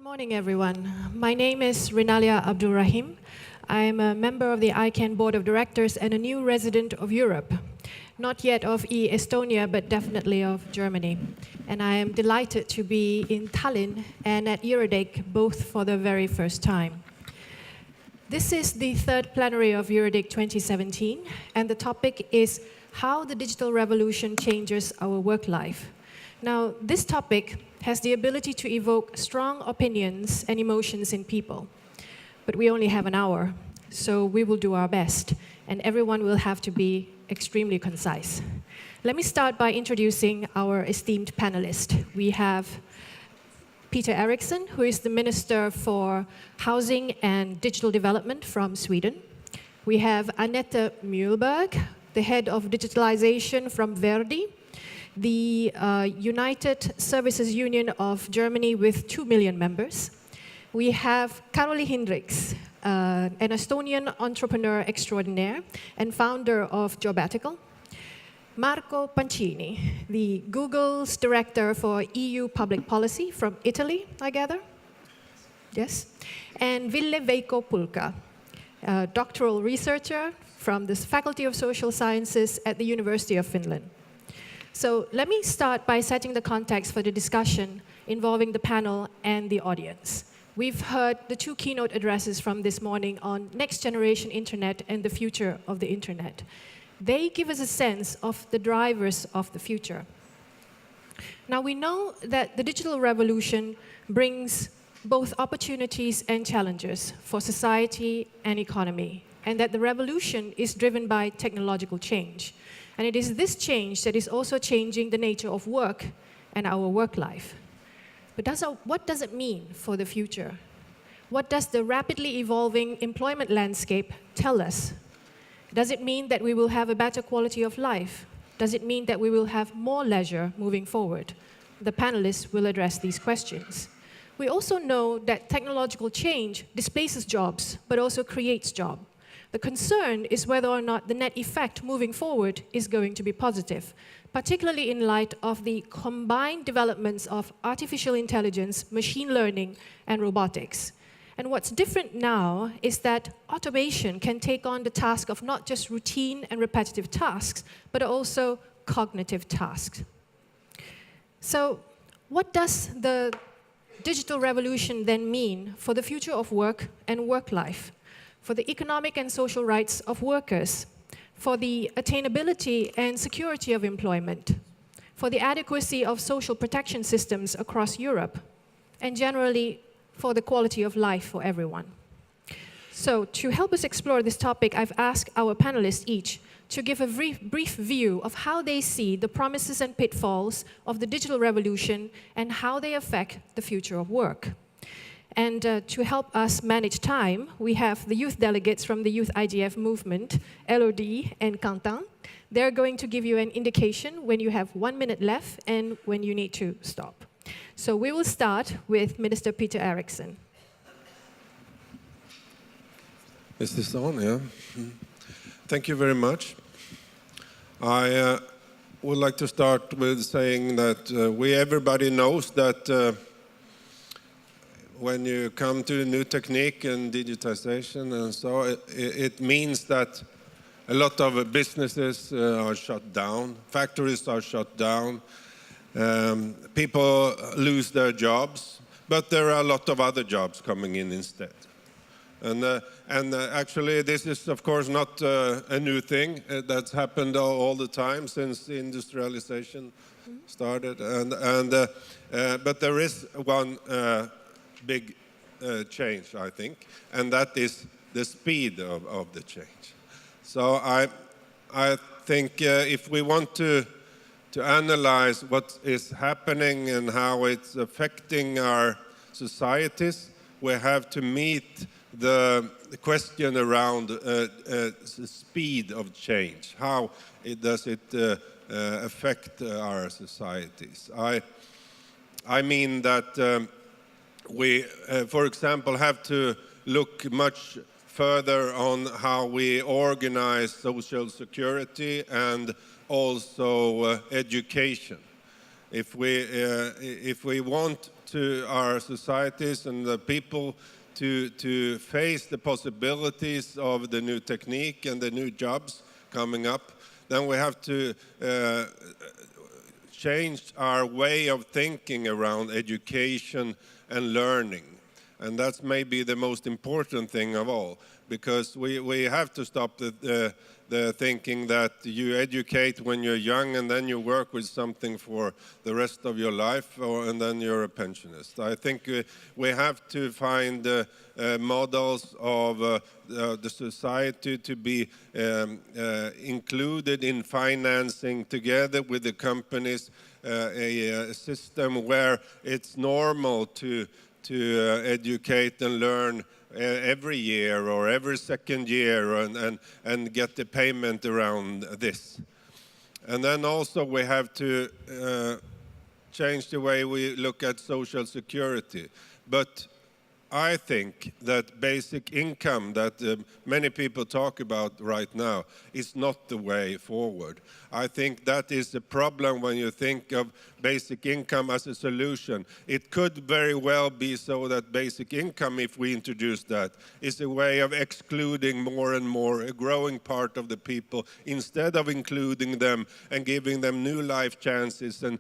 Morning, everyone. My name is Rinalia Abdulrahim. I am a member of the ICANN Board of Directors and a new resident of Europe. Not yet of Estonia, but definitely of Germany. And I am delighted to be in Tallinn and at EuroDIG, both for the very first time. This is the third plenary of EuroDIG 2017, and the topic is how the digital revolution changes our work life. Now, this topic has the ability to evoke strong opinions and emotions in people. But we only have an hour, so we will do our best, and everyone will have to be extremely concise. Let me start by introducing our esteemed panelists. We have Peter Eriksson, who is the Minister for Housing and Digital Development from Sweden. We have Annette Mühlberg, the Head of Digitalization from Verdi, the United Services Union of Germany with 2 million members. We have Karoli Hindriks, an Estonian entrepreneur extraordinaire and founder of Jobatical. Marco Pancini, the Google's Director for EU Public Policy from Italy, I gather? Yes. And Ville Veikko Pulka, a doctoral researcher from the Faculty of Social Sciences at the University of Finland. So let me start by setting the context for the discussion involving the panel and the audience. We've heard the two keynote addresses from this morning on next generation internet and the future of the internet. They give us a sense of the drivers of the future. Now, we know that the digital revolution brings both opportunities and challenges for society and economy, and that the revolution is driven by technological change. And it is this change that is also changing the nature of work and our work life. But what does it mean for the future? What does the rapidly evolving employment landscape tell us? Does it mean that we will have a better quality of life? Does it mean that we will have more leisure moving forward? The panelists will address these questions. We also know that technological change displaces jobs, but also creates jobs. The concern is whether or not the net effect moving forward is going to be positive, particularly in light of the combined developments of artificial intelligence, machine learning, and robotics. And what's different now is that automation can take on the task of not just routine and repetitive tasks, but also cognitive tasks. So what does the digital revolution then mean for the future of work and work life, for the economic and social rights of workers, for the attainability and security of employment, for the adequacy of social protection systems across Europe, and generally for the quality of life for everyone? So to help us explore this topic, I've asked our panelists each to give a brief view of how they see the promises and pitfalls of the digital revolution and how they affect the future of work. And to help us manage time, we have the youth delegates from the Youth IGF movement, Elodie and Quentin. They're going to give you an indication when you have 1 minute left and when you need to stop. So we will start with Minister Peter Eriksson. Is this on? Yeah. Thank you very much. I would like to start with saying that everybody knows that when you come to new technique and digitization and so, it means that a lot of businesses are shut down, factories are shut down, people lose their jobs, but there are a lot of other jobs coming in instead. And actually, this is, of course, not a new thing. That's happened all the time since industrialization started. But there is one big change, I think, and that is the speed of the change. So I think if we want to analyze what is happening and how it's affecting our societies, we have to meet the question around the speed of change. How does it affect our societies? I mean that we, for example, have to look much further on how we organize social security and also education. If we want to our societies and the people to face the possibilities of the new technique and the new jobs coming up, then we have to change our way of thinking around education and learning. And that's maybe the most important thing of all, because we have to stop the thinking that you educate when you're young and then you work with something for the rest of your life, and then you're a pensionist. I think we have to find models of the society to be included in financing together with the companies, a system where it's normal to educate and learn every year or every second year and get the payment around this. And then also we have to change the way we look at social security. But I think that basic income that many people talk about right now is not the way forward. I think that is the problem when you think of basic income as a solution. It could very well be so that basic income, if we introduce that, is a way of excluding more and more a growing part of the people instead of including them and giving them new life chances and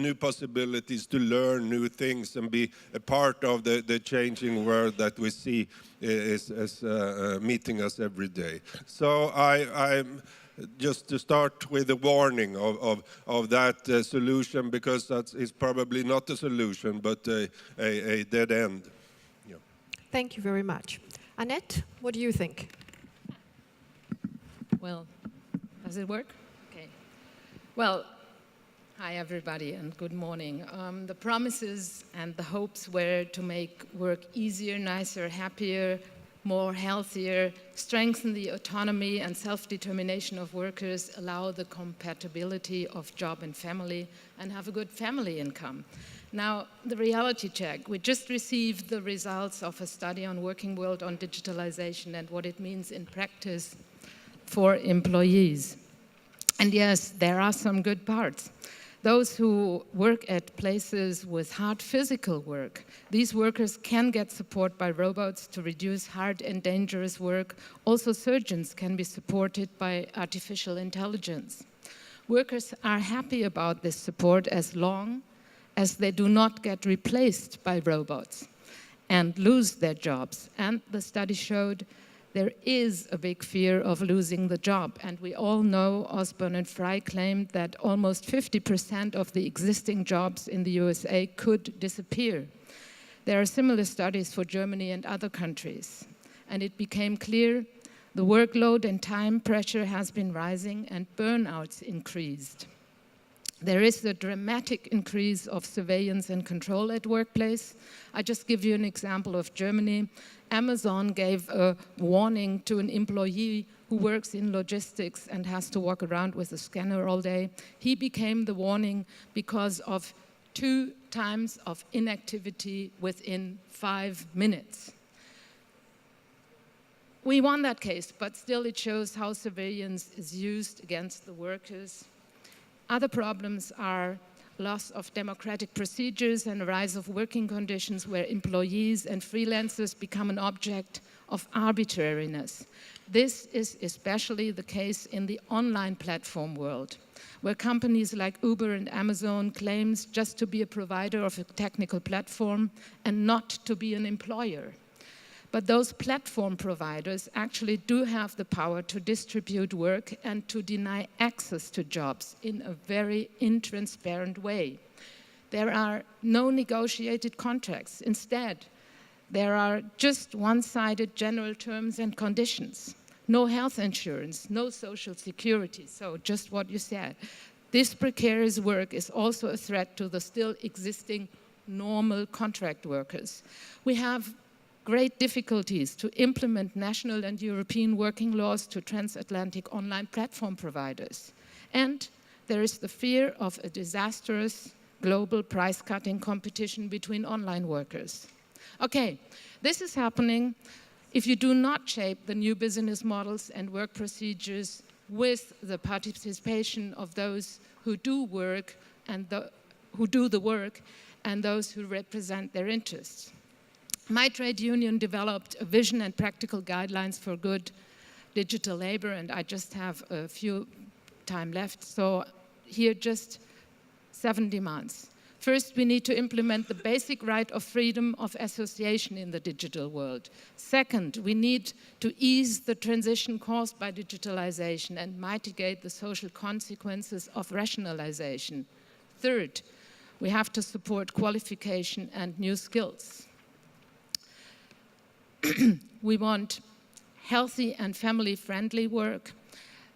new possibilities to learn new things and be a part of the changing world that we see is meeting us every day. So I'm just to start with a warning of that solution, because that is probably not a solution, but a dead end. Yeah. Thank you very much. Annette, what do you think? Well, does it work? Okay. Well, hi everybody and good morning. The promises and the hopes were to make work easier, nicer, happier, more healthier, strengthen the autonomy and self-determination of workers, allow the compatibility of job and family, and have a good family income. Now, the reality check. We just received the results of a study on Working World on digitalization and what it means in practice for employees. And yes, there are some good parts. Those who work at places with hard physical work, these workers can get support by robots to reduce hard and dangerous work. Also, surgeons can be supported by artificial intelligence. Workers are happy about this support as long as they do not get replaced by robots and lose their jobs. And the study showed there is a big fear of losing the job. And we all know Osborne and Fry claimed that almost 50% of the existing jobs in the USA could disappear. There are similar studies for Germany and other countries. And it became clear the workload and time pressure has been rising and burnouts increased. There is a dramatic increase of surveillance and control at workplace. I just give you an example of Germany. Amazon gave a warning to an employee who works in logistics and has to walk around with a scanner all day. He became the warning because of 2 times of inactivity within 5 minutes. We won that case, but still it shows how surveillance is used against the workers. Other problems are loss of democratic procedures and a rise of working conditions where employees and freelancers become an object of arbitrariness. This is especially the case in the online platform world, where companies like Uber and Amazon claims just to be a provider of a technical platform and not to be an employer. But those platform providers actually do have the power to distribute work and to deny access to jobs in a very intransparent way. There are no negotiated contracts. Instead, there are just one-sided general terms and conditions. No health insurance, no social security, so just what you said. This precarious work is also a threat to the still existing normal contract workers. We have great difficulties to implement national and European working laws to transatlantic online platform providers. And there is the fear of a disastrous global price-cutting competition between online workers. Okay, this is happening if you do not shape the new business models and work procedures with the participation of those who do work and who do the work and those who represent their interests. My trade union developed a vision and practical guidelines for good digital labor, and I just have a few time left. So here just 7 demands. First, we need to implement the basic right of freedom of association in the digital world. Second, we need to ease the transition caused by digitalization and mitigate the social consequences of rationalization. Third, we have to support qualification and new skills. We want healthy and family-friendly work.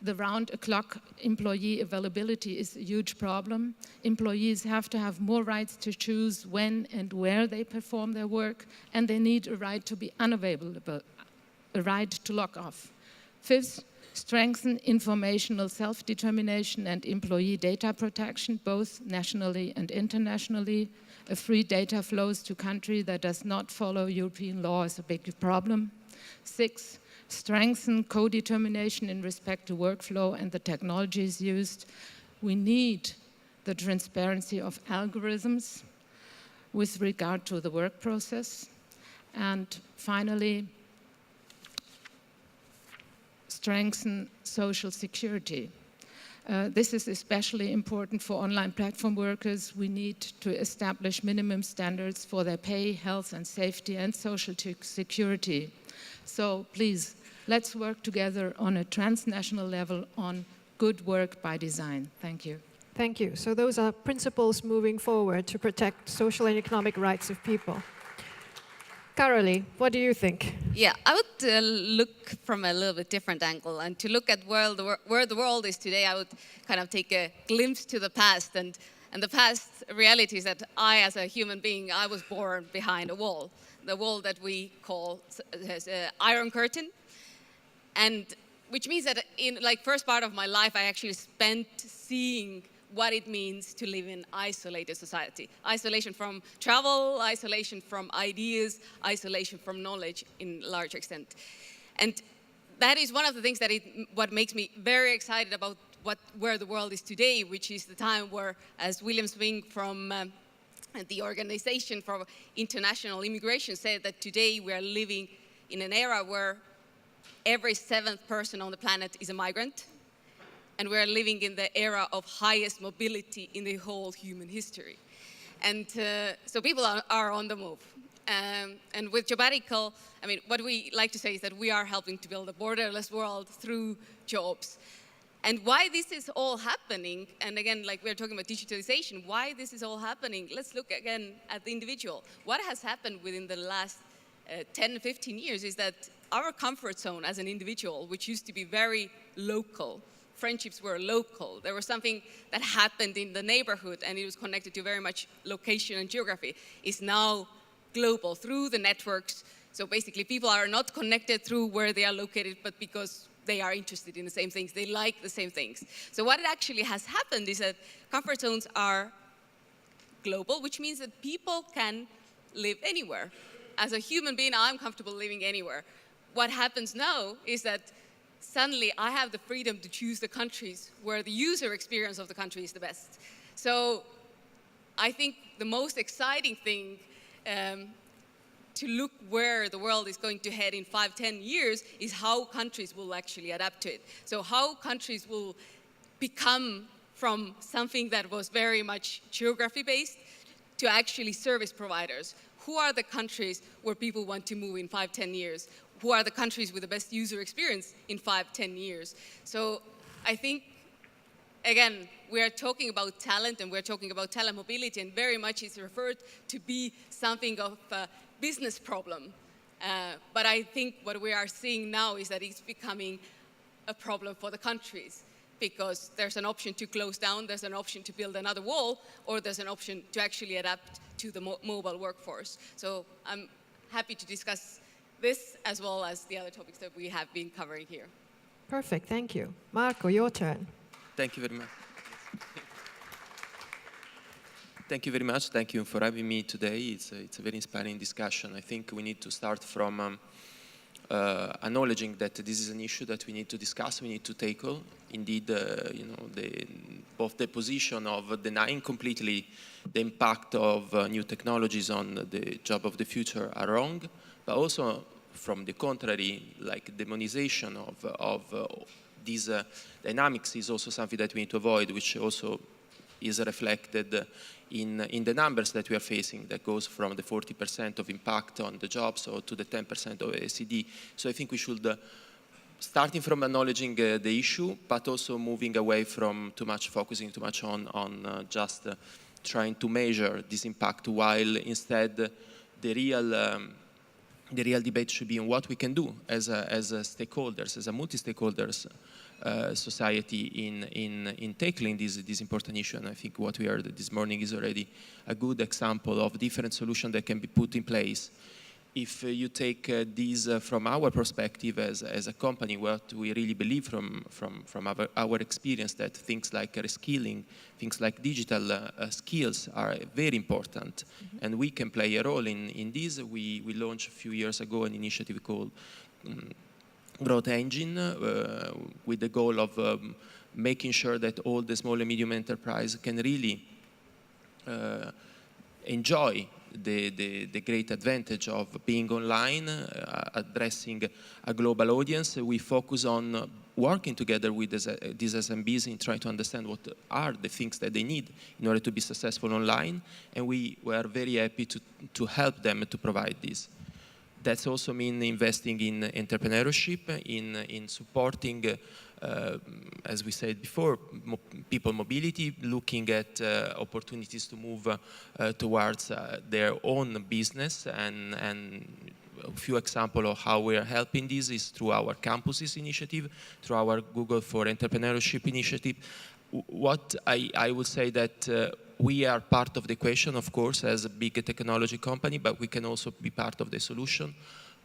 The round-the-clock employee availability is a huge problem. Employees have to have more rights to choose when and where they perform their work, and they need a right to be unavailable, a right to log off. Fifth, strengthen informational self-determination and employee data protection, both nationally and internationally. A free data flows to country that does not follow European law is a big problem. Six, strengthen co-determination in respect to workflow and the technologies used. We need the transparency of algorithms with regard to the work process. And finally, strengthen social security. This is especially important for online platform workers. We need to establish minimum standards for their pay, health and safety, and social security. So please, let's work together on a transnational level on good work by design. Thank you. Thank you. So those are principles moving forward to protect social and economic rights of people. Carolee, what do you think? Yeah, I would look from a little bit different angle, and to look at where the world is today, I would kind of take a glimpse to the past, and the past reality is that I, as a human being, I was born behind a wall, the wall that we call Iron Curtain, and which means that in like first part of my life, I actually spent seeing what it means to live in isolated society. Isolation from travel, isolation from ideas, isolation from knowledge in large extent. And that is one of the things that what makes me very excited about where the world is today, which is the time where, as William Swing from the Organization for International Immigration said, that today we are living in an era where every 7th person on the planet is a migrant. And we're living in the era of highest mobility in the whole human history. And so people are on the move. And with Jobatical, I mean, what we like to say is that we are helping to build a borderless world through jobs. And why this is all happening, and again, like we're talking about digitalization, why this is all happening, let's look again at the individual. What has happened within the last 10, 15 years is that our comfort zone as an individual, which used to be very local, friendships were local. There was something that happened in the neighborhood and it was connected to very much location and geography, is now global through the networks. So basically people are not connected through where they are located, but because they are interested in the same things, they like the same things. So what actually has happened is that comfort zones are global, which means that people can live anywhere. As a human being, I'm comfortable living anywhere. What happens now is that suddenly I have the freedom to choose the countries where the user experience of the country is the best. So I think the most exciting thing to look where the world is going to head in 5, 10 years is how countries will actually adapt to it. So how countries will become from something that was very much geography-based to actually service providers. Who are the countries where people want to move in 5, 10 years? Who are the countries with the best user experience in 5, 10 years? So I think, again, we are talking about talent and we're talking about talent mobility, and very much it's referred to be something of a business problem. But I think what we are seeing now is that it's becoming a problem for the countries, because there's an option to close down, there's an option to build another wall, or there's an option to actually adapt to the mobile workforce. So I'm happy to discuss this as well as the other topics that we have been covering here. Perfect, thank you. Marco, your turn. Thank you very much. Thank you very much. Thank you for having me today. It's a very inspiring discussion. I think we need to start from acknowledging that this is an issue that we need to discuss, we need to tackle. Indeed, you know, both the position of denying completely the impact of new technologies on the job of the future are wrong, but also from the contrary, like demonization of these dynamics is also something that we need to avoid, which also is reflected in the numbers that we are facing, that goes from the 40% of impact on the jobs or to the 10% of ACD. So I think we should, starting from acknowledging the issue, but also moving away from focusing too much on just trying to measure this impact, while instead the real debate should be on what we can do as stakeholders, as a multi-stakeholders society in tackling this important issue. And I think what we heard this morning is already a good example of different solutions that can be put in place. If you take these from our perspective as a company, what we really believe from our experience, that things like reskilling, things like digital skills are very important, and we can play a role in this. We launched a few years ago an initiative called Growth Engine, with the goal of making sure that all the small and medium enterprise can really enjoy the great advantage of being online, addressing a global audience. We focus on working together with these SMBs in trying to understand what are the things that they need in order to be successful online, and we were very happy to help them to provide this. That's also mean investing in entrepreneurship, in supporting, as we said before, people mobility, looking at opportunities to move towards their own business. And a few examples of how we are helping this is through our campuses initiative, through our Google for Entrepreneurship initiative. What I would say that we are part of the equation, of course, as a big technology company, but we can also be part of the solution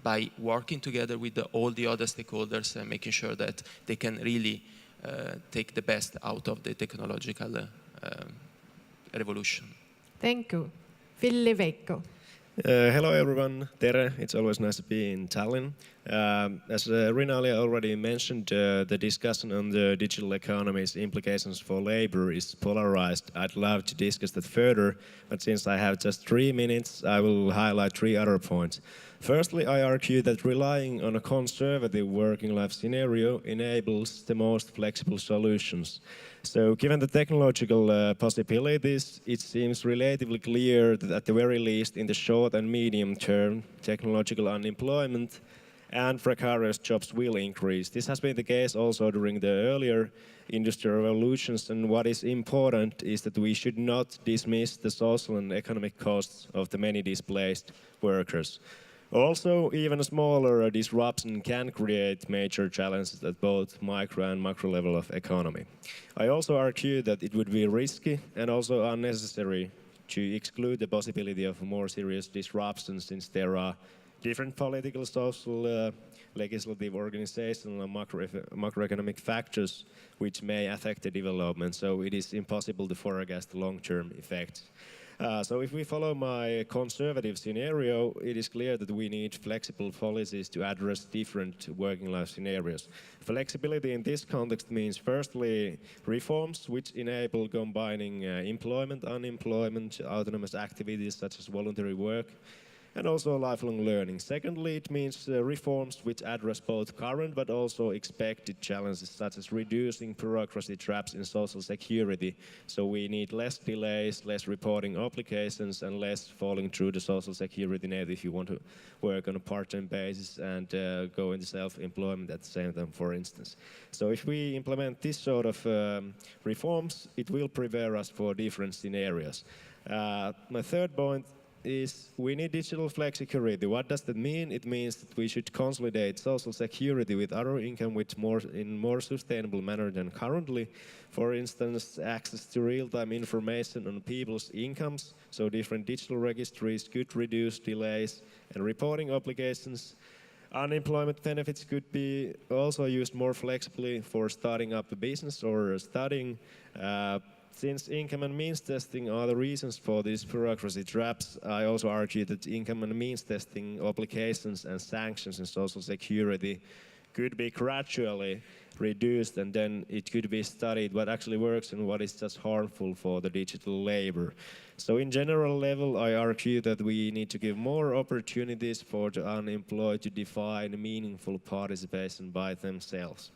by working together with all the other stakeholders and making sure that they can really take the best out of the technological revolution. Thank you. Ville Veikko. Hello everyone, Tere. It's always nice to be in Tallinn. As Rinalia already mentioned, the discussion on the digital economy's implications for labor is polarized. I'd love to discuss that further, but since I have just 3 minutes, I will highlight 3 other points. Firstly, I argue that relying on a conservative working life scenario enables the most flexible solutions. So given the technological possibilities, it seems relatively clear that at the very least in the short and medium term, technological unemployment and precarious jobs will increase. This has been the case also during the earlier industrial revolutions, and what is important is that we should not dismiss the social and economic costs of the many displaced workers. Also, even a smaller disruption can create major challenges at both micro and macro level of economy. I also argue that it would be risky and also unnecessary to exclude the possibility of more serious disruptions, since there are different political, social, legislative, organizational and macroeconomic factors which may affect the development, so it is impossible to forecast the long-term effects. So if we follow my conservative scenario, it is clear that we need flexible policies to address different working life scenarios. Flexibility in this context means firstly reforms which enable combining employment, unemployment, autonomous activities such as voluntary work, and also lifelong learning. Secondly, it means reforms which address both current but also expected challenges, such as reducing bureaucracy traps in social security. So we need less delays, less reporting obligations, and less falling through the social security net if you want to work on a part-time basis and go into self-employment at the same time, for instance. So if we implement this sort of reforms, it will prepare us for different scenarios. My third point is we need digital flexicurity. What does that mean? It means that we should consolidate social security with other income in more sustainable manner than currently. For instance, access to real-time information on people's incomes, so different digital registries could reduce delays and reporting obligations. Unemployment benefits could be also used more flexibly for starting up a business or studying. Since income and means testing are the reasons for these bureaucracy traps, I also argue that income and means testing obligations and sanctions in social security could be gradually reduced, and then it could be studied what actually works and what is just harmful for the digital labor. So in general level, I argue that we need to give more opportunities for the unemployed to define meaningful participation by themselves.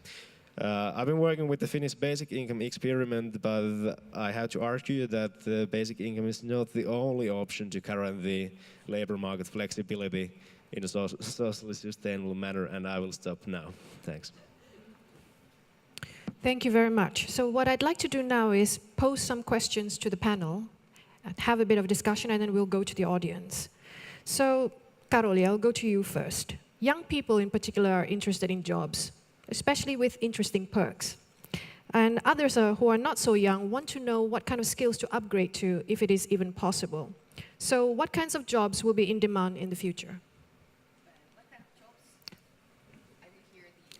I've been working with the Finnish basic income experiment, but I have to argue that the basic income is not the only option to guarantee labor market flexibility in a socially sustainable manner, and I will stop now. Thanks. Thank you very much. So what I'd like to do now is pose some questions to the panel, and have a bit of discussion, and then we'll go to the audience. So, Karoli, I'll go to you first. Young people in particular are interested in jobs, especially with interesting perks. And others who are not so young want to know what kind of skills to upgrade to, if it is even possible. So what kinds of jobs will be in demand in the future?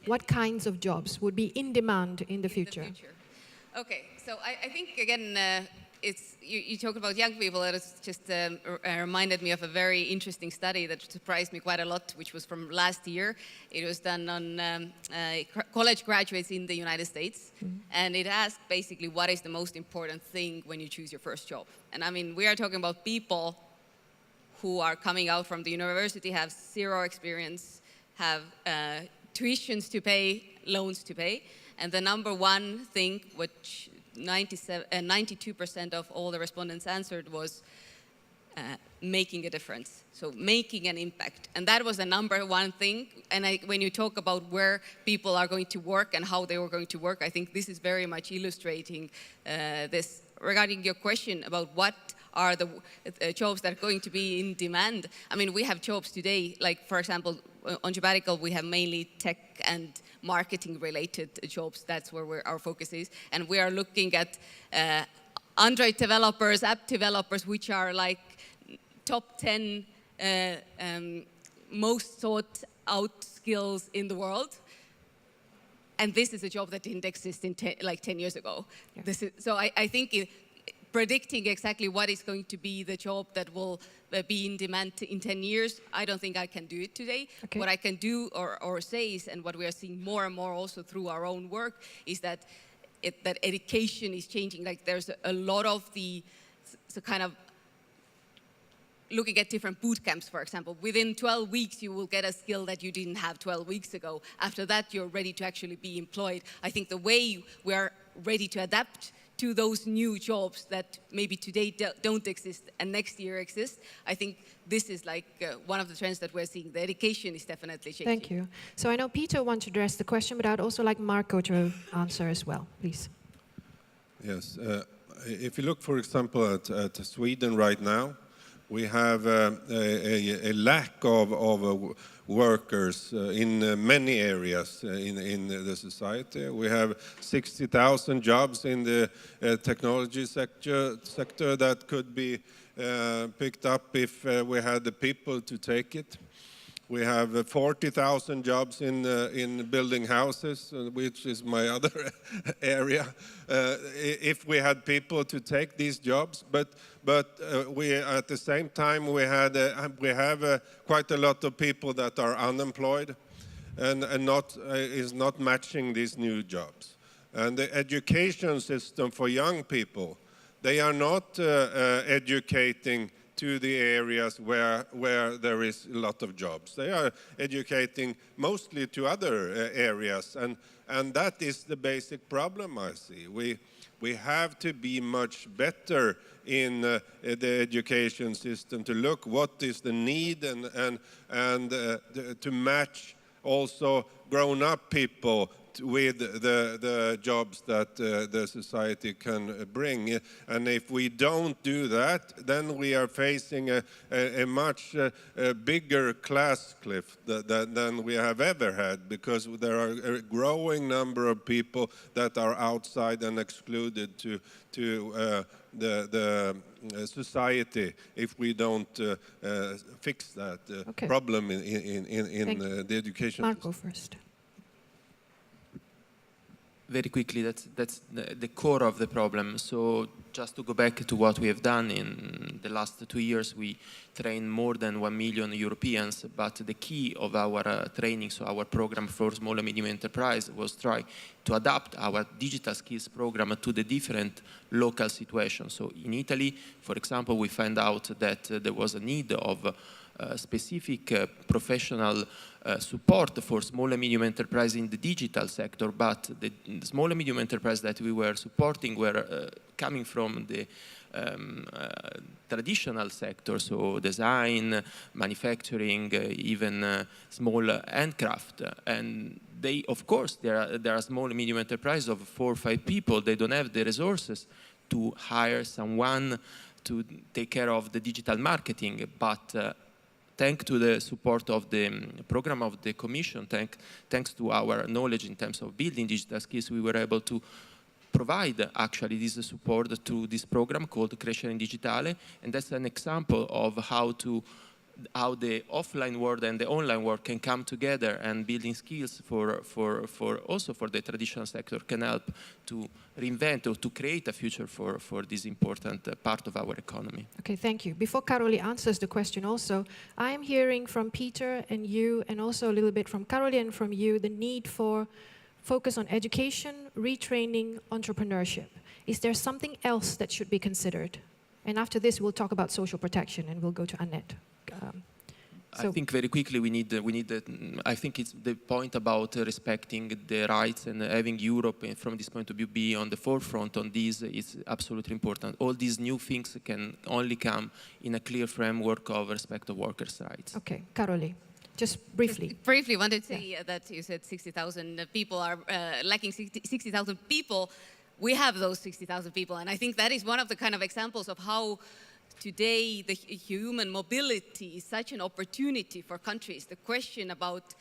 What kinds of jobs would be in demand in the future? Okay, so I think again, you talk about young people, and it's just reminded me of a very interesting study that surprised me quite a lot, which was from last year. It was done on college graduates in the United States, and it asked basically what is the most important thing when you choose your first job. And I mean, we are talking about people who are coming out from the university, have zero experience, have tuitions to pay, loans to pay, and the number one thing which 92% of all the respondents answered was making a difference, so making an impact. And that was the number one thing. And when you talk about where people are going to work and how they were going to work, I think this is very much illustrating this. Regarding your question about what are the jobs that are going to be in demand, I mean, we have jobs today, like for example, on Sabbatical, we have mainly tech and marketing related jobs. That's where our focus is. And we are looking at Android developers, app developers, which are like top 10 most sought out skills in the world. And this is a job that didn't exist in 10 years ago. Yeah. So I think predicting exactly what is going to be the job that will be in demand in 10 years, I don't think I can do it today. Okay. What I can do or say is, and what we are seeing more and more also through our own work, is that that education is changing. Like there's a lot of the kind of looking at different boot camps, for example. Within 12 weeks, you will get a skill that you didn't have 12 weeks ago. After that, you're ready to actually be employed. I think the way we are ready to adapt to those new jobs that maybe today don't exist and next year exist, I think this is like one of the trends that we're seeing. The education is definitely changing. Thank you. So I know Peter wants to address the question, but I'd also like Marco to answer as well, please. Yes. If you look, for example, at Sweden right now, we have a lack of workers in many areas in the society. We have 60,000 jobs in the technology sector that could be picked up if we had the people to take it. We have 40,000 jobs in building houses, which is my other area. If we had people to take these jobs, but we at the same time we have quite a lot of people that are unemployed, and is not matching these new jobs. And the education system for young people, they are not educating to the areas where there is a lot of jobs. They are educating mostly to other areas, and that is the basic problem I see. We have to be much better in the education system to look what is the need and to match also grown-up people with the jobs that the society can bring. And if we don't do that, then we are facing a much bigger class cliff than we have ever had, because there are a growing number of people that are outside and excluded to the society if we don't fix that problem in the education Marco system. first. very quickly, that's the core of the problem. So just to go back to what we have done in the last 2 years, we trained more than 1 million Europeans, but the key of our training, so our program for small and medium enterprise, was try to adapt our digital skills program to the different local situations. So in Italy, for example, we found out that there was a need of specific professional support for small and medium enterprise in the digital sector, but the small and medium enterprise that we were supporting were coming from the traditional sector, so design, manufacturing, even small handcraft. And they, of course, there are small and medium enterprises of 4 or 5 people. They don't have the resources to hire someone to take care of the digital marketing, but thanks to the support of the program of the Commission, thanks to our knowledge in terms of building digital skills, we were able to provide actually this support through this program called Crescere in Digitale, and that's an example of how the offline world and the online world can come together, and building skills also for the traditional sector can help to reinvent or to create a future for this important part of our economy. Okay, thank you. Before Karoli answers the question also, I am hearing from Peter and you, and also a little bit from Karoli and from you, the need for focus on education, retraining, entrepreneurship. Is there something else that should be considered? And after this, we'll talk about social protection, and we'll go to Annette. I think very quickly I think it's the point about respecting the rights and having Europe, from this point of view, be on the forefront on this is absolutely important. All these new things can only come in a clear framework of respect of workers' rights. Okay, Karoli, just briefly. Just briefly wanted to say that you said 60,000 people are lacking 60,000 people. We have those 60,000 people, and I think that is one of the kind of examples of how today the human mobility is such an opportunity for countries. The question about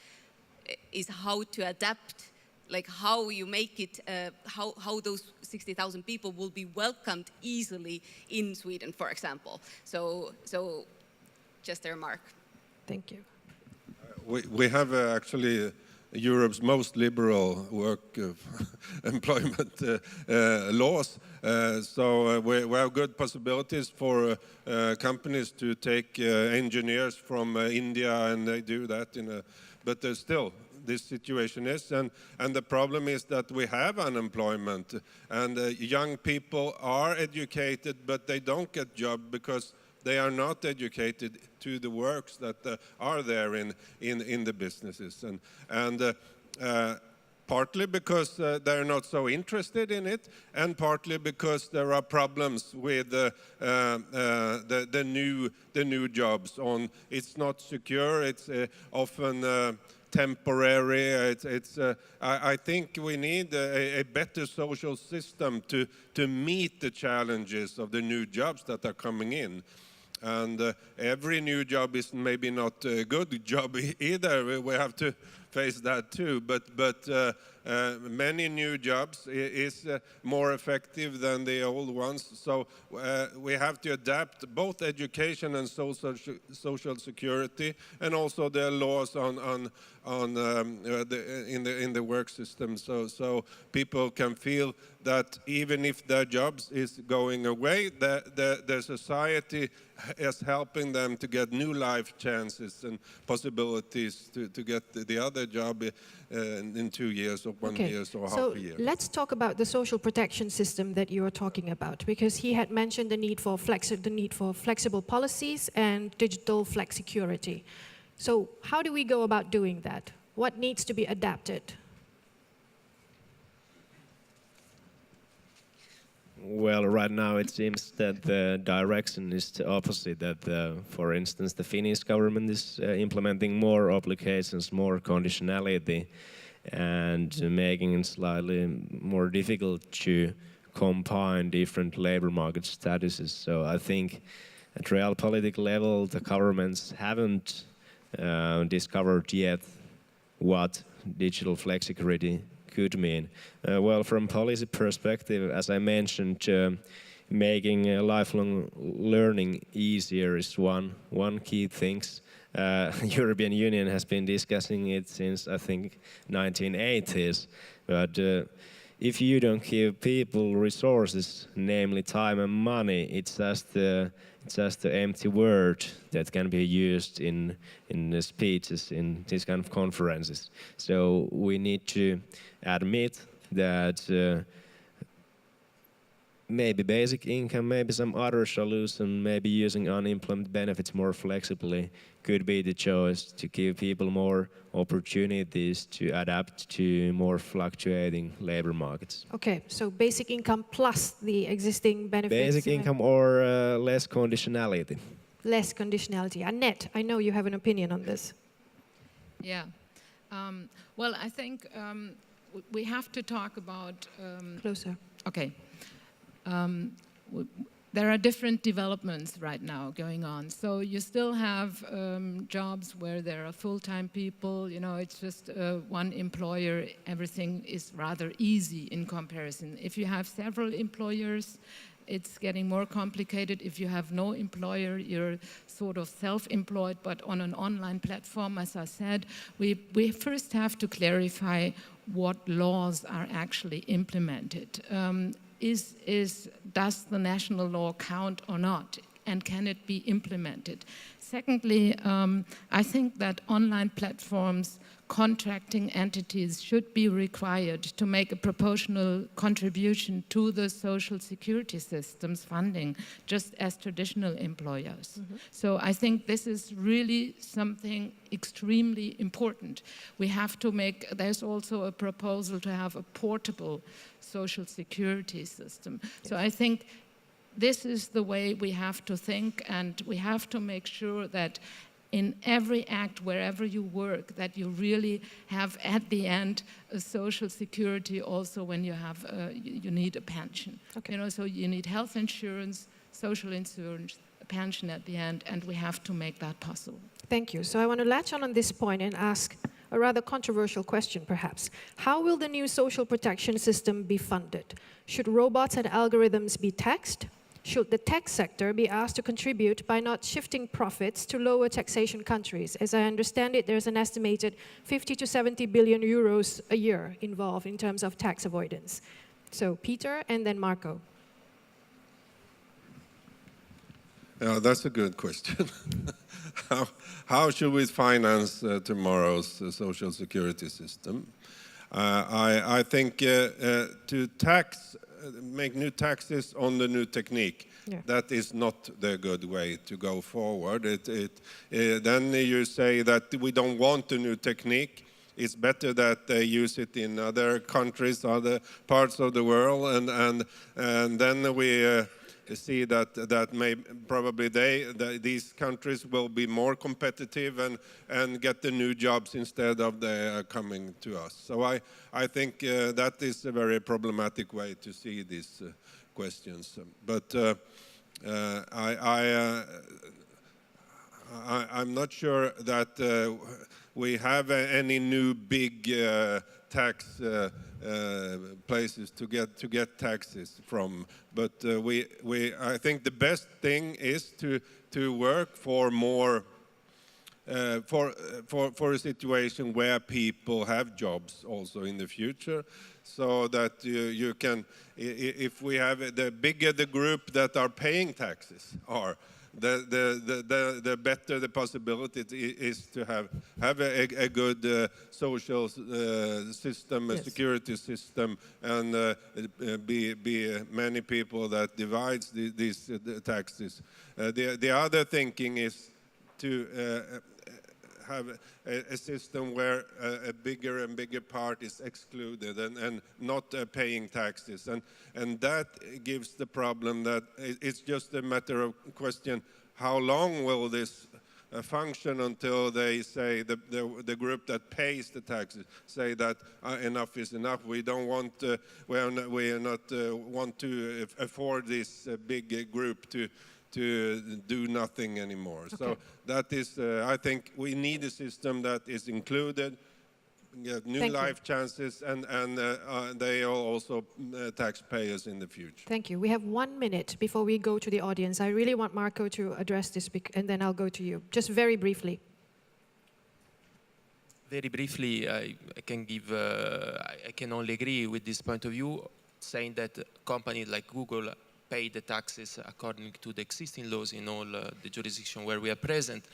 is how to adapt, like how you make it, how those 60,000 people will be welcomed easily in Sweden, for example. So just a remark. Thank you. We have actually Europe's most liberal work employment laws. So we have good possibilities for companies to take engineers from India, and they do that but there's still this situation is, and the problem is that we have unemployment, and young people are educated, but they don't get job because they are not educated to the works that are there in the businesses, and partly because they're not so interested in it, and partly because there are problems with the new jobs. It's not secure. It's often temporary. I think we need a better social system to meet the challenges of the new jobs that are coming in. And every new job is maybe not a good job either. We have to face that too. But many new jobs is more effective than the old ones. So we have to adapt both education and social security, and also the laws in the work system. So people can feel that even if their jobs is going away, the society is helping them to get new life chances and possibilities to get the other job in 2 years or 1 year or half a year. So let's talk about the social protection system that you are talking about, because he had mentioned the need for flexible policies and digital flexicurity. So how do we go about doing that? What needs to be adapted? Well, right now it seems that the direction is the opposite, that for instance the Finnish government is implementing more obligations, more conditionality, and making it slightly more difficult to combine different labor market statuses. So I think at real political level the governments haven't discovered yet what digital flexicurity could mean. Well, from policy perspective, as I mentioned, making lifelong learning easier is one key thing. European Union has been discussing it since I think 1980s, but if you don't give people resources, namely time and money, it's just the empty word that can be used in the speeches in these kind of conferences. So we need to admit that maybe basic income, maybe some other solution, maybe using unemployment benefits more flexibly could be the choice to give people more opportunities to adapt to more fluctuating labor markets. Okay, so basic income plus the existing benefits. Basic income or less conditionality. Less conditionality. Annette, I know you have an opinion on this. Yeah. Well, I think we have to talk about... Closer. Okay. There are different developments right now going on. So you still have jobs where there are full-time people, you know, it's just one employer, everything is rather easy in comparison. If you have several employers, it's getting more complicated. If you have no employer, you're sort of self-employed, but on an online platform, as I said, we first have to clarify what laws are actually implemented. Does the national law count or not? And can it be implemented? Secondly, I think that online platforms, contracting entities should be required to make a proportional contribution to the social security system's funding, just as traditional employers. Mm-hmm. So I think this is really something extremely important. We have to there's also a proposal to have a portable social security system. Yes. So I think this is the way we have to think, and we have to make sure that in every act, wherever you work, that you really have at the end a social security also when you have you need a pension. Okay. You know, so you need health insurance, social insurance, a pension at the end, and we have to make that possible. Thank you. So I want to latch on this point and ask a rather controversial question, perhaps. How will the new social protection system be funded? Should robots and algorithms be taxed? Should the tech sector be asked to contribute by not shifting profits to lower taxation countries? As I understand it, there's an estimated 50 to 70 billion euros a year involved in terms of tax avoidance. So Peter and then Marco. Yeah, that's a good question. How should we finance tomorrow's social security system? I think to make new taxes on the new technique, that is not the good way to go forward. Then you say that we don't want the new technique. It's better that they use it in other countries, other parts of the world, and then we see that probably these countries will be more competitive and get the new jobs instead of they coming to us. So I think that is a very problematic way to see these questions. But I'm not sure that we have any new big tax places to get taxes from, but I think the best thing is to work for more for a situation where people have jobs also in the future, so that you can, if we have the bigger the group that are paying taxes are, the better the possibility is to have a good social system, a security system, and be many people that divides these taxes. The other thinking is to have a system where a bigger and bigger part is excluded and not paying taxes, and that gives the problem that it's just a matter of question, how long will this function until they say the group that pays the taxes say that enough is enough. We don't want we are not want to afford this big group to do nothing anymore. Okay. So that is, I think we need a system that is included, get new life chances, and they are also taxpayers in the future. Thank you. We have 1 minute before we go to the audience. I really want Marco to address this, and then I'll go to you. Just very briefly. Very briefly, I can only agree with this point of view, saying that companies like Google pay the taxes according to the existing laws in all the jurisdictions where we are present.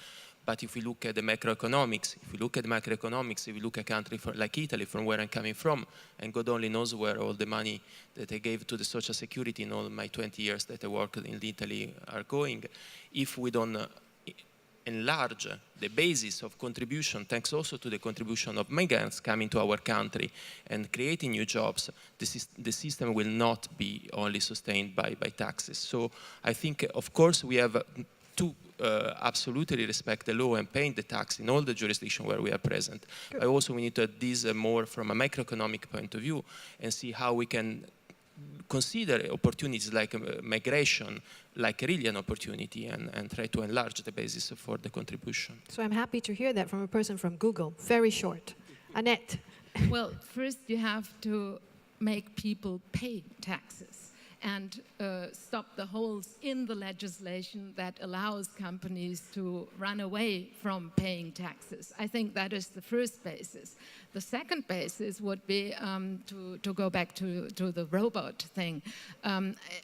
But if we look at the macroeconomics, if we look at a country like Italy, from where I'm coming from, and God only knows where all the money that I gave to the social security in all my 20 years that I worked in Italy are going, if we don't enlarge the basis of contribution, thanks also to the contribution of migrants coming to our country and creating new jobs, the system will not be only sustained by taxes. So I think, of course, we have to absolutely respect the law and paying the tax in all the jurisdictions where we are present. But also we need to add this more from a macroeconomic point of view and see how we can consider opportunities like migration like really an opportunity and try to enlarge the basis for the contribution. So I'm happy to hear that from a person from Google. Very short. Annette. Well, first you have to make people pay taxes and stop the holes in the legislation that allows companies to run away from paying taxes. I think that is the first basis. The second basis would be to go back to the robot thing.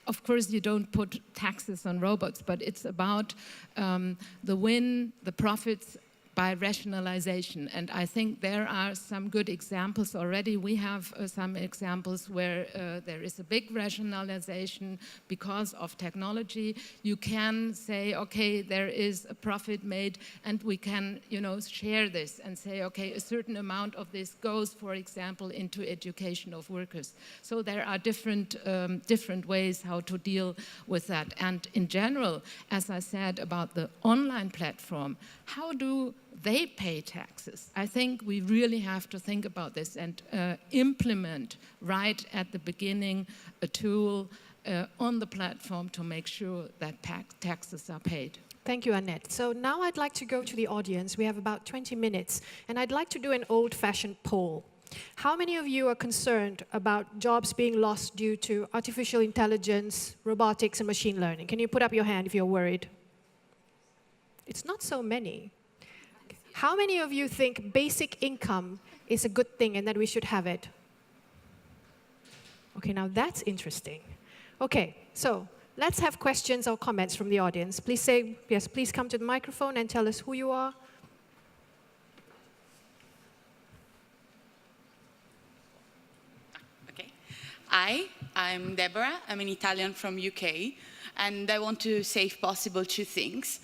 Of course, you don't put taxes on robots, but it's about the profits by rationalization. And I think there are some good examples already. We have some examples where there is a big rationalization because of technology. You can say, okay, there is a profit made and we can, share this and say, okay, a certain amount of this goes, for example, into education of workers. So there are different ways how to deal with that. And in general, as I said about the online platform, how do they pay taxes? I think we really have to think about this and implement right at the beginning a tool on the platform to make sure that taxes are paid. Thank you, Annette. So now I'd like to go to the audience. We have about 20 minutes, and I'd like to do an old-fashioned poll. How many of you are concerned about jobs being lost due to artificial intelligence, robotics, and machine learning? Can you put up your hand if you're worried? It's not so many. How many of you think basic income is a good thing and that we should have it? Okay, now that's interesting. Okay, so let's have questions or comments from the audience. Please say, yes, please come to the microphone and tell us who you are. Okay. I'm Deborah. I'm an Italian from UK, and I want to say, if possible, two things.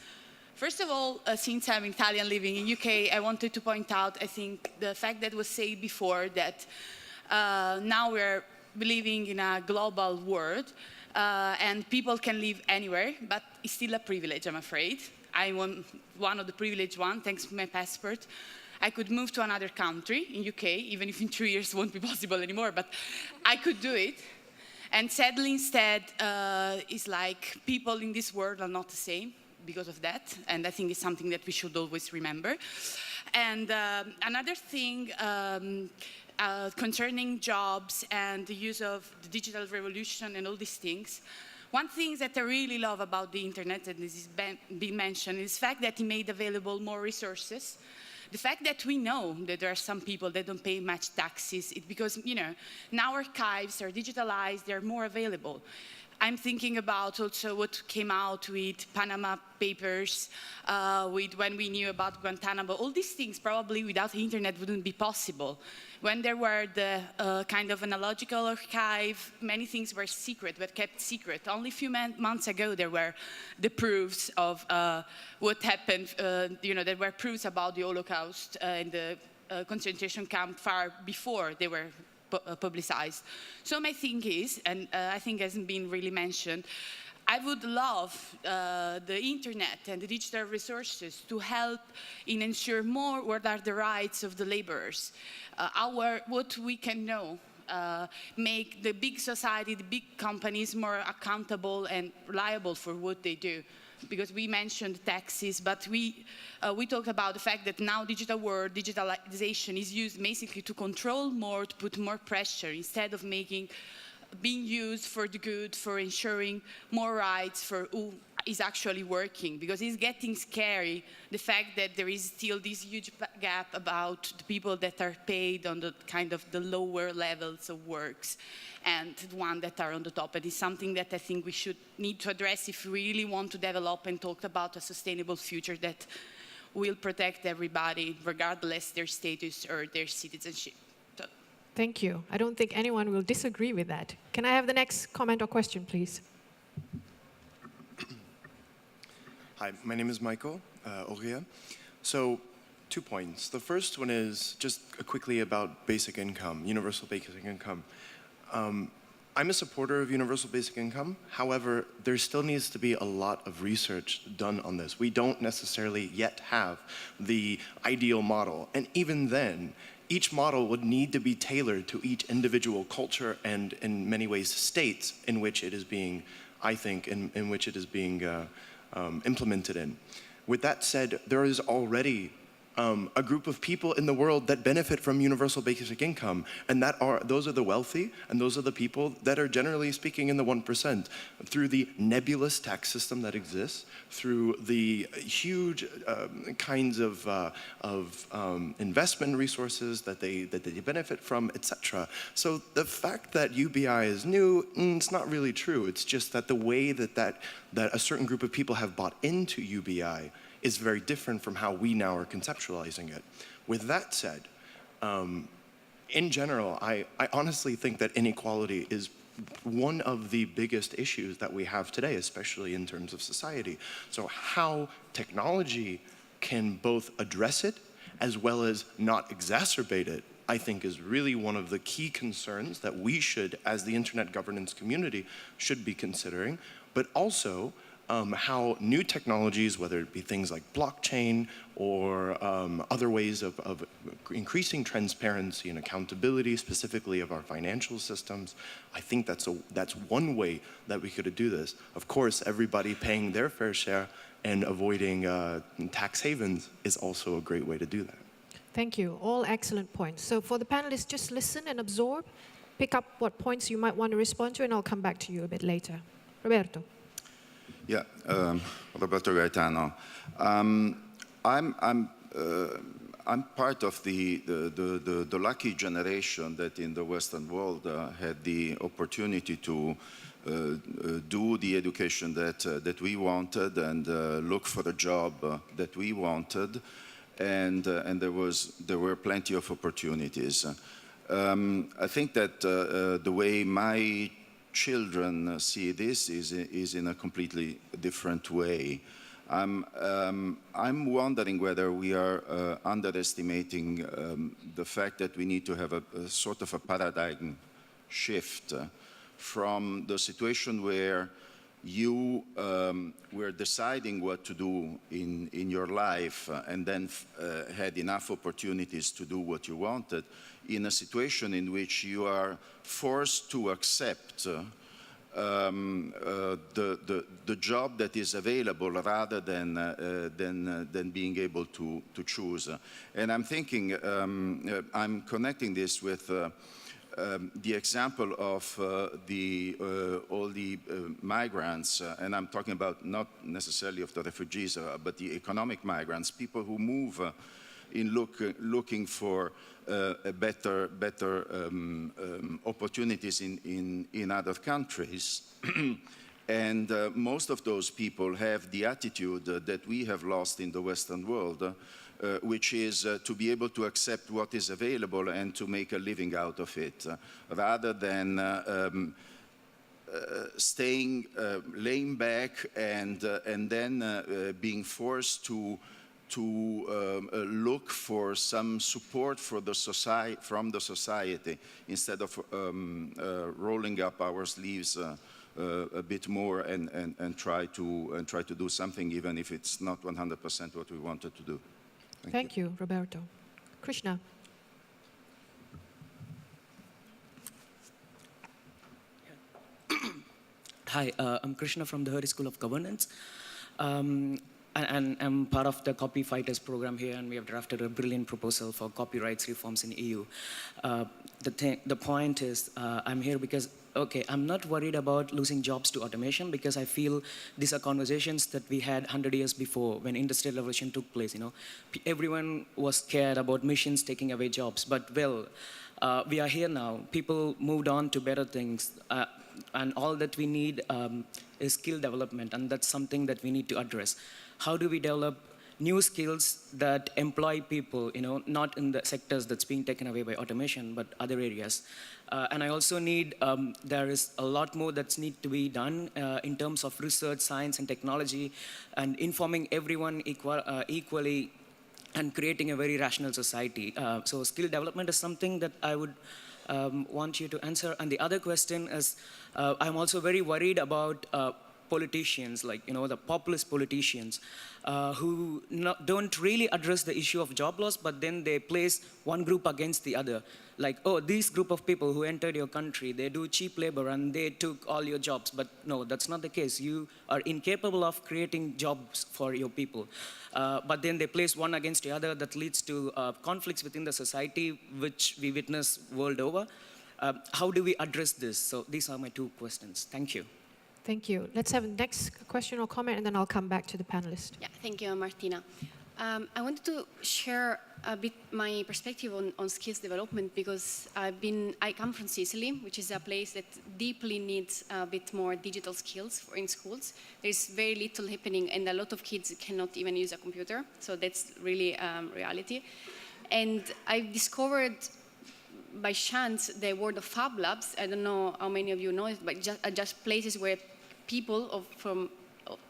First of all, since I'm Italian living in UK, I wanted to point out, I think, the fact that was said before that now we're living in a global world and people can live anywhere, but it's still a privilege, I'm afraid. I'm one of the privileged ones, thanks to my passport. I could move to another country in UK, even if in 2 years it won't be possible anymore, but I could do it. And sadly, instead, it's like people in this world are not the same because of that, and I think it's something that we should always remember. And another thing concerning jobs and the use of the digital revolution and all these things, one thing that I really love about the internet, and this has been mentioned, is the fact that it made available more resources. The fact that we know that there are some people that don't pay much taxes, it's because, now archives are digitalized, they're more available. I'm thinking about also what came out with Panama Papers, with when we knew about Guantanamo. All these things probably without the internet wouldn't be possible. When there were the kind of analogical archive, many things were secret, but kept secret. Only a few months ago there were the proofs of what happened, there were proofs about the Holocaust and the concentration camp far before they were publicized. So my thing is, and I think hasn't been really mentioned, I would love the internet and the digital resources to help in ensure more what are the rights of the laborers, what we can know, make the big society, the big companies more accountable and reliable for what they do. Because we mentioned taxes, but we talked about the fact that now digital world, digitalization is used basically to control more, to put more pressure, instead of being used for the good, for ensuring more rights for who is actually working. Because it's getting scary, the fact that there is still this huge gap about the people that are paid on the kind of the lower levels of works and the ones that are on the top. And it's something that I think we should need to address if we really want to develop and talk about a sustainable future that will protect everybody, regardless their status or their citizenship. Thank you. I don't think anyone will disagree with that. Can I have the next comment or question, please? Hi, my name is Michael Auria. So, 2 points. The first one is just quickly about basic income, universal basic income. I'm a supporter of universal basic income. However, there still needs to be a lot of research done on this. We don't necessarily yet have the ideal model. And even then, each model would need to be tailored to each individual culture and, in many ways, states in which it is being, I think, in which it is being implemented in. With that said, there is already a group of people in the world that benefit from universal basic income, and those are the wealthy, and those are the people that are generally speaking in the 1%, through the nebulous tax system that exists, through the huge kinds of investment resources that they benefit from, etc. So the fact that UBI is new, it's not really true. It's just that the way that a certain group of people have bought into UBI is very different from how we now are conceptualizing it. With that said, in general, I honestly think that inequality is one of the biggest issues that we have today, especially in terms of society. So how technology can both address it as well as not exacerbate it, I think is really one of the key concerns that we should, as the internet governance community, should be considering, but also how new technologies, whether it be things like blockchain or other ways of increasing transparency and accountability, specifically of our financial systems, I think that's one way that we could do this. Of course, everybody paying their fair share and avoiding tax havens is also a great way to do that. Thank you. All excellent points. So for the panelists, just listen and absorb, pick up what points you might want to respond to, and I'll come back to you a bit later. Roberto. Yeah, Roberto Gaetano. I'm part of the lucky generation that in the Western world had the opportunity to do the education that we wanted and look for a job that we wanted, and there were plenty of opportunities. I think that the way my children see this is in a completely different way. I'm wondering whether we are underestimating the fact that we need to have a sort of a paradigm shift from the situation where you were deciding what to do in your life and then had enough opportunities to do what you wanted, in a situation in which you are forced to accept the job that is available rather than being able to choose. And I'm thinking, I'm connecting this with the example of all the migrants, and I'm talking about not necessarily of the refugees, but the economic migrants, people who move looking for better opportunities in other countries. And most of those people have the attitude that we have lost in the Western world, which is to be able to accept what is available and to make a living out of it, rather than laying back and then being forced to look for some support from the society instead of rolling up our sleeves a bit more and try to do something, even if it's not 100% what we wanted to do. Thank you, Roberto. Krishna. Hi, I'm Krishna from the Hurry School of Governance. And I'm part of the Copy Fighters program here, and we have drafted a brilliant proposal for copyright reforms in EU. The point is, I'm here because okay, I'm not worried about losing jobs to automation because I feel these are conversations that we had 100 years before when Industrial Revolution took place. You know, everyone was scared about machines taking away jobs, but well, we are here now. People moved on to better things, and all that we need is skill development, and that's something that we need to address. How do we develop new skills that employ people, you know, not in the sectors that's being taken away by automation, but other areas. And I also need, there is a lot more that's need to be done in terms of research, science, and technology, and informing everyone equally and creating a very rational society. So skill development is something that I would want you to answer. And the other question is, I'm also very worried about politicians, like, you know, the populist politicians who don't really address the issue of job loss, but then they place one group against the other. Like, oh, this group of people who entered your country, they do cheap labor and they took all your jobs. But no, that's not the case. You are incapable of creating jobs for your people. But then they place one against the other that leads to conflicts within the society, which we witness world over. How do we address this? So these are my two questions. Thank you. Thank you. Let's have a next question or comment, and then I'll come back to the panelists. Yeah, thank you, Martina. I wanted to share a bit my perspective on skills development because I come from Sicily, which is a place that deeply needs a bit more digital skills in schools. There's very little happening, and a lot of kids cannot even use a computer. So that's really reality. And I discovered by chance the word of Fab Labs. I don't know how many of you know it, but just places where people from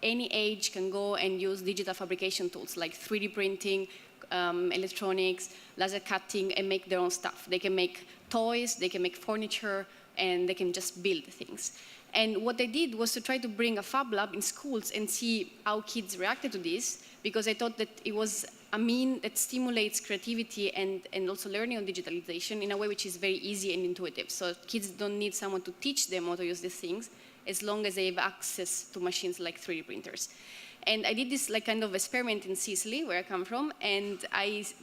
any age can go and use digital fabrication tools like 3D printing, electronics, laser cutting, and make their own stuff. They can make toys, they can make furniture, and they can just build things. And what I did was to try to bring a Fab Lab in schools and see how kids reacted to this, because I thought that it was a mean that stimulates creativity and also learning on digitalization in a way which is very easy and intuitive. So kids don't need someone to teach them how to use these things, as long as they have access to machines like 3D printers. And I did this like kind of experiment in Sicily, where I come from, and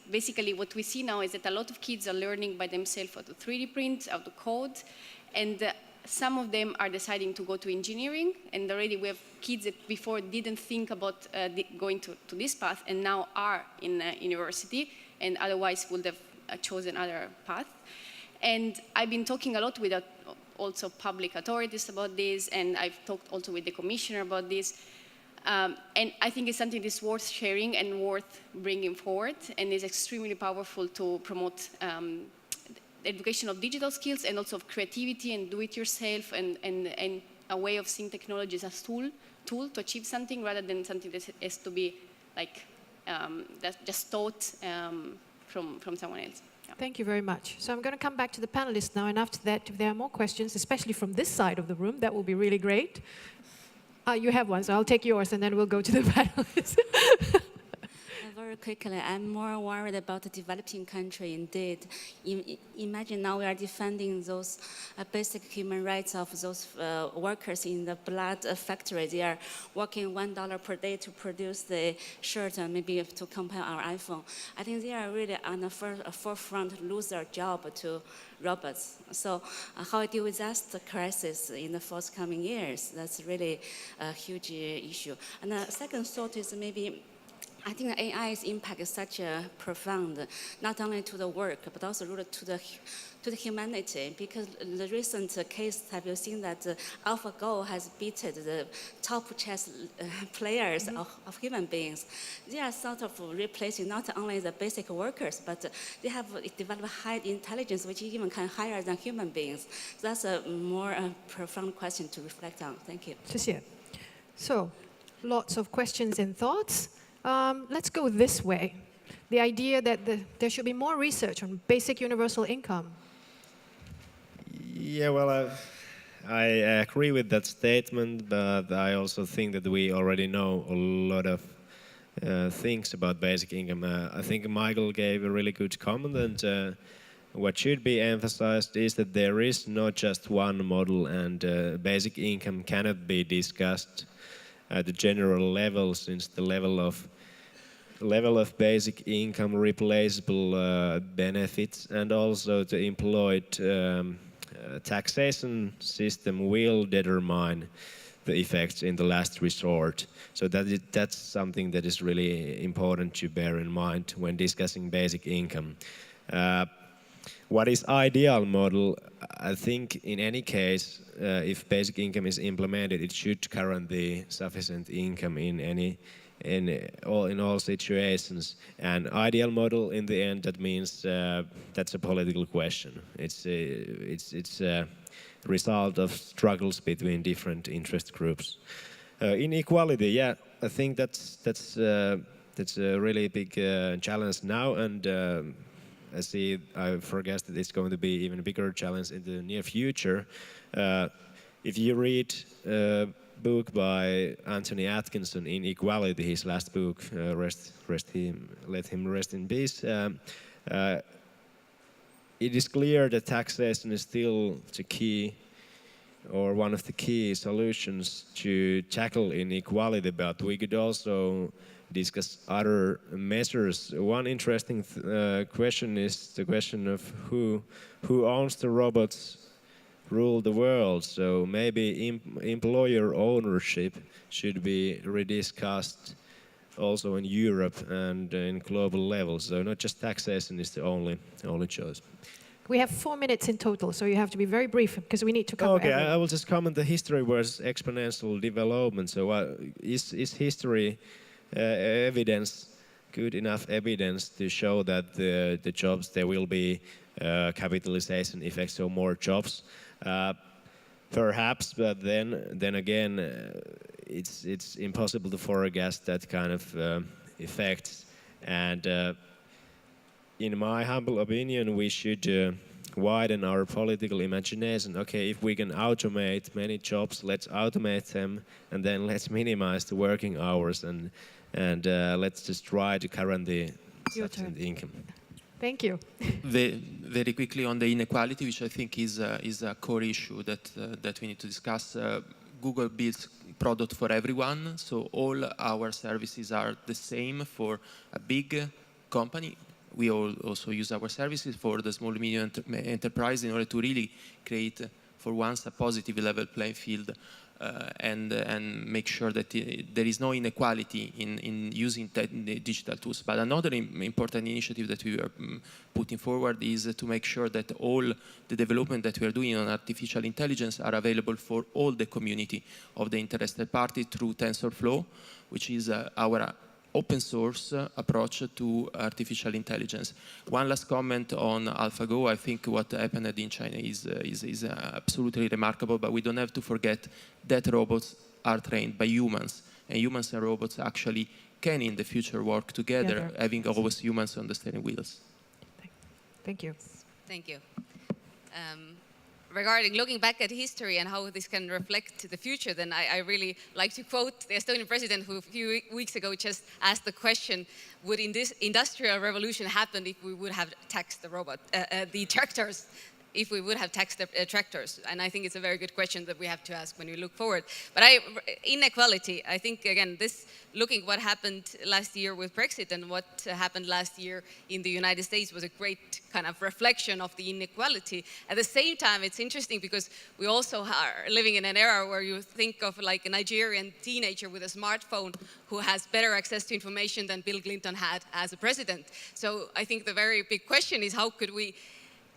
basically what we see now is that a lot of kids are learning by themselves how to 3D print, how to code, and some of them are deciding to go to engineering, and already we have kids that before didn't think about going to this path, and now are in university, and otherwise would have chosen other path. And I've been talking a lot with also public authorities about this, and I've talked also with the commissioner about this. And I think it's something that's worth sharing and worth bringing forward, and is extremely powerful to promote education of digital skills and also of creativity and do-it-yourself and a way of seeing technology as a tool to achieve something rather than something that has to be like that's just taught from someone else. Yeah. Thank you very much. So I'm going to come back to the panelists now, and after that, if there are more questions, especially from this side of the room, that will be really great. You have one, so I'll take yours, and then we'll go to the panelists. Very quickly, I'm more worried about the developing country indeed. Imagine now we are defending those basic human rights of those workers in the blood factory. They are working $1 per day to produce the shirt and maybe to compile our iPhone. I think they are really on the forefront lose their job to robots. So how I deal with that crisis in the forthcoming years, that's really a huge issue. And the second thought is maybe I think the AI's impact is such a profound, not only to the work, but also really to the humanity. Because the recent case, have you seen that AlphaGo has beaten the top chess players of human beings? They are sort of replacing not only the basic workers, but they have developed high intelligence, which even can higher than human beings. So that's a more profound question to reflect on. Thank you. So, lots of questions and thoughts. Let's go this way. The idea that there should be more research on basic universal income. Yeah, well, I agree with that statement, but I also think that we already know a lot of things about basic income. I think Michael gave a really good comment, and what should be emphasized is that there is not just one model, and basic income cannot be discussed at the general level, since the level of basic income, replaceable benefits, and also the employed taxation system will determine the effects in the last resort. So that's something that is really important to bear in mind when discussing basic income. What is ideal model? I think in any case, if basic income is implemented, it should guarantee sufficient income in all situations. And ideal model in the end, that means that's a political question. It's a result of struggles between different interest groups. Inequality, yeah, I think that's a really big challenge now, and I forecast that it's going to be even a bigger challenge in the near future. If you read a book by Anthony Atkinson, Inequality, his last book, let him rest in peace, it is clear that taxation is still the key, or one of the key solutions to tackle inequality, but we could also discuss other measures. One interesting question is the question of who owns the robots rule the world. So maybe employer ownership should be rediscussed also in Europe and in global level. So not just taxation is the only choice. We have 4 minutes in total, so you have to be very brief because we need to cover Okay, everything. I will just comment the history versus exponential development. So is history evidence, good enough evidence to show that the jobs, there will be capitalization effects, so more jobs? Perhaps, but then again, it's impossible to forecast that kind of effects. And in my humble opinion, we should widen our political imagination. Okay, if we can automate many jobs, let's automate them, and then let's minimize the working hours, and let's just try to guarantee sufficient income. Thank you. Very quickly on the inequality, which I think is a core issue that we need to discuss. Google builds product for everyone, so all our services are the same for a big company. We all also use our services for the small medium enterprise in order to really create, for once, a positive level playing field and make sure that there is no inequality in using digital tools. But another important initiative that we are putting forward is to make sure that all the development that we are doing on artificial intelligence are available for all the community of the interested party through TensorFlow, which is our open source approach to artificial intelligence. One last comment on AlphaGo. I think what happened in China is absolutely remarkable, but we don't have to forget that robots are trained by humans, and humans and robots actually can in the future work together, having always humans on the steering wheels. Thank you. Thank you. Regarding looking back at history and how this can reflect to the future, then I really like to quote the Estonian president who a few weeks ago just asked the question, would in this industrial revolution happen if we would have taxed the tractors? If we would have taxed the tractors? And I think it's a very good question that we have to ask when we look forward. But inequality, I think, again, looking what happened last year with Brexit and what happened last year in the United States was a great kind of reflection of the inequality. At the same time, it's interesting because we also are living in an era where you think of like a Nigerian teenager with a smartphone who has better access to information than Bill Clinton had as a president. So I think the very big question is how could we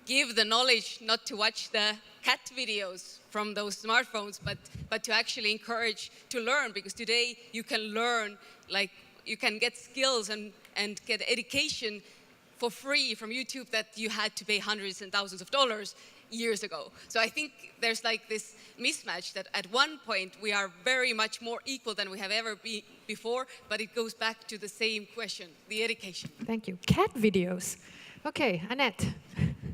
give the knowledge not to watch the cat videos from those smartphones, but to actually encourage to learn, because today you can learn, like you can get skills and get education for free from YouTube that you had to pay hundreds and thousands of dollars years ago. So I think there's like this mismatch that at one point we are very much more equal than we have ever been before, but it goes back to the same question, the education. Thank you. Cat videos. Okay, Annette.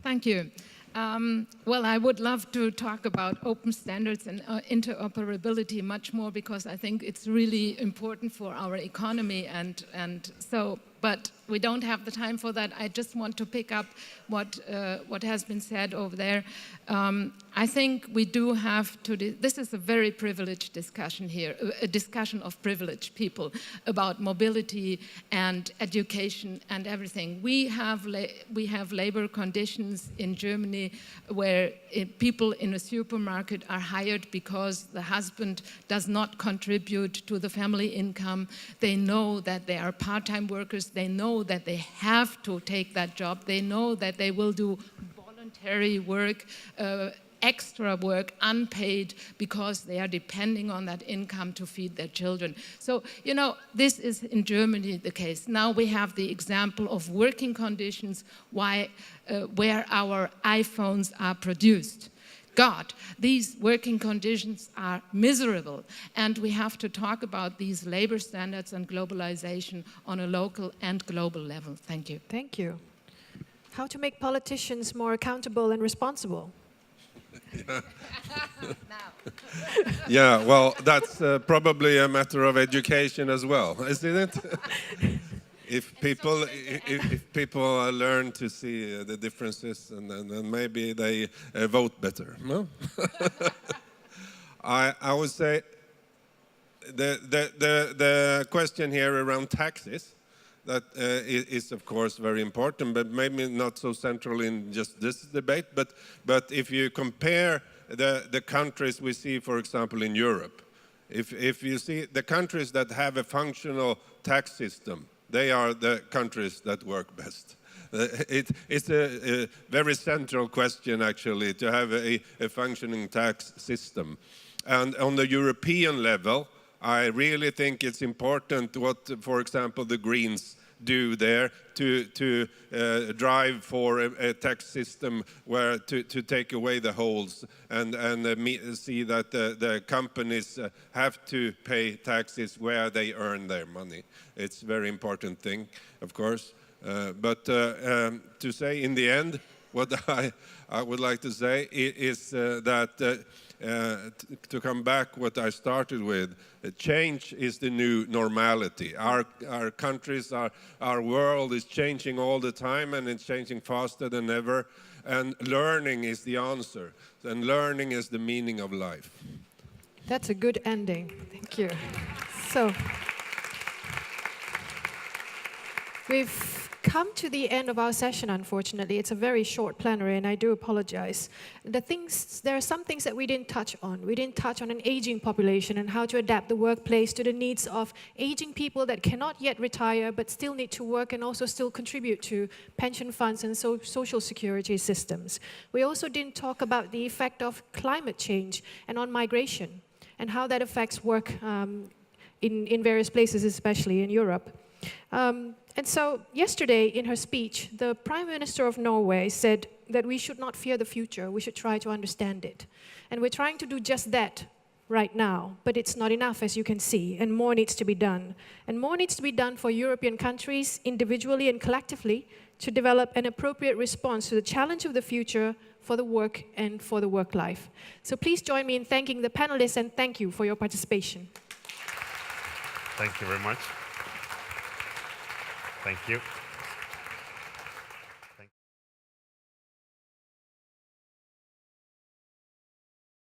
Thank you. Well, I would love to talk about open standards and interoperability much more because I think it's really important for our economy. And so but we don't have the time for that. I just want to pick up what has been said over there. I think we do have to, this is a very privileged discussion here, a discussion of privileged people about mobility and education and everything. We have labor conditions in Germany where people in a supermarket are hired because the husband does not contribute to the family income. They know that they are part-time workers. They know that they have to take that job. They know that they will do voluntary work, extra work, unpaid, because they are depending on that income to feed their children. So, you know, this is in Germany the case. Now we have the example of working conditions where our iPhones are produced. God, these working conditions are miserable, and we have to talk about these labor standards and globalization on a local and global level. Thank you. Thank you. How to make politicians more accountable and responsible? Yeah, well, that's probably a matter of education as well, isn't it? If people learn to see the differences, and then maybe they vote better. No, I would say the question here around taxes, that is of course very important, but maybe not so central in just this debate. But if you compare the countries we see, for example, in Europe, if you see the countries that have a functional tax system, they are the countries that work best. It's a very central question, actually, to have a functioning tax system. And on the European level, I really think it's important what, for example, the Greens do there to drive for a tax system where to take away the holes and see that the companies have to pay taxes where they earn their money. It's a very important thing, of course. But to say in the end, what I would like to say is that to come back what I started with, change is the new normality. Our countries, our world is changing all the time, and it's changing faster than ever. And learning is the answer. And learning is the meaning of life. That's a good ending. Thank you. So, we've come to the end of our session, unfortunately. It's a very short plenary, and I do apologize. There are some things that we didn't touch on. We didn't touch on an aging population and how to adapt the workplace to the needs of aging people that cannot yet retire but still need to work and also still contribute to pension funds and social security systems. We also didn't talk about the effect of climate change and on migration and how that affects work in various places, especially in Europe. And so yesterday in her speech, the Prime Minister of Norway said that we should not fear the future, we should try to understand it. And we're trying to do just that right now, but it's not enough, as you can see, and more needs to be done. And more needs to be done for European countries, individually and collectively, to develop an appropriate response to the challenge of the future for the work and for the work life. So please join me in thanking the panelists, and thank you for your participation. Thank you very much. Thank you.